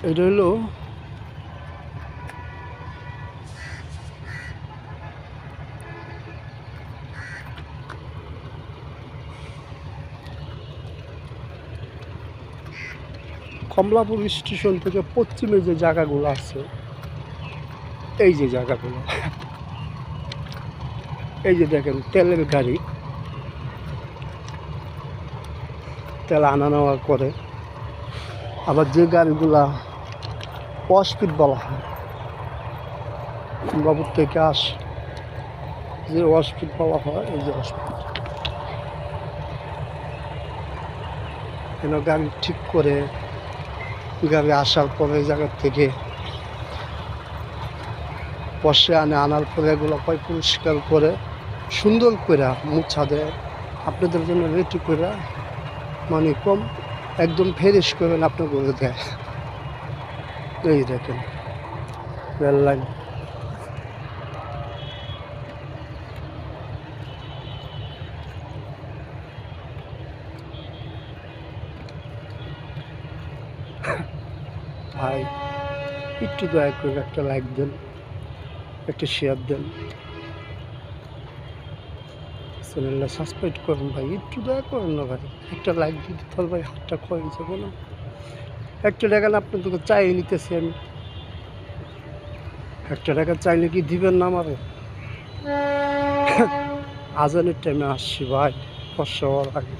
এটা হলো কমলাপুর স্টেশন থেকে পশ্চিমে যে জায়গাগুলো আছে, এই যে জায়গাগুলো, এই যে দেখেন তেলের গাড়ি তেল আনা নেওয়া করে। আবার যে গাড়িগুলা অস্পিড বলা হয়, কমলাপুর থেকে আসে যে অস্পিড বলা হয়, এই যে অস্পিড, গাড়ি ঠিক করে গাড়ি আসার পরে এই জায়গার থেকে বসে আনার পরে এগুলো পরিষ্কার করে সুন্দর করে মুছা দেয় আপনাদের জন্য রেডি করে, মানে কম একদম ফ্রেশ করে আপনার করে দেয়। এই দেখেন রেল লাইন, ভাই একটু দয়া করে একটা লাইক দেন, একটা শেয়ার দেন, চ্যানেলটা সাবস্ক্রাইব করুন ভাই, একটু দয়া করেন না ভাই, একটা লাইক দিতে তাহলে ভাই হাতটা ক্ষয় যাবো না। একটা টাকা না আপনার তোকে চাই নিতেছি আমি, একটা টাকা চাইলে কি দিবেন না আমারে? আজানের টাইমে আসছি ভাই, বর্ষা হওয়ার আগে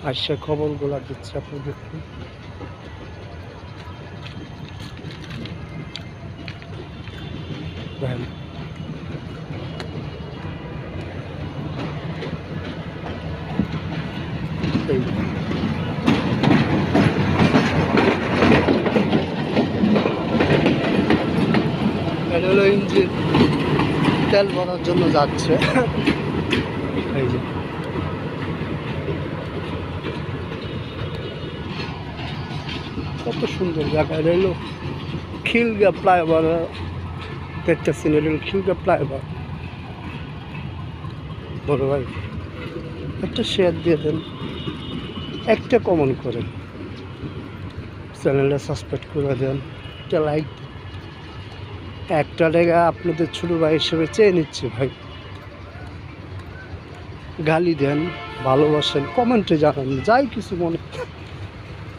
আসছে, খবরগুলো দিচ্ছে আপনি দেখুন। এটা হলো ইঞ্জিন, তেল ভরার জন্য যাচ্ছে। এই যে কত সুন্দর জায়গা, এটা হলো খিলগা ফ্লাইওভার দেখতেছেন, এটা হলো খিলগা ফ্লাইওভার। বড় ভাই একটা শেয়ার দিয়ে দেন, একটা কমেন্ট করেন, চ্যানেলটা সাবস্ক্রাইব করে দেন, একটা লাইক দেন। একটা টাকা আপনাদের ছোটো ভাই হিসেবে চেয়ে নিচ্ছি ভাই, গালি দেন, ভালোবাসেন, কমেন্টে জানান, যাই কিছু মনে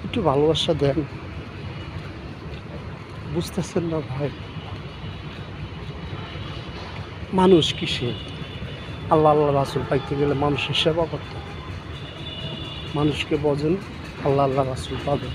একটু ভালোবাসা দেন, বুঝতেছেন না ভাই? মানুষ কিসে আল্লাহ আল্লাহ রাসুল পাইতে গেলে মানুষের সেবা করতে, মানুষকে বোঝেন, আল্লাহ আল্লাহ রাসুল পাবেন।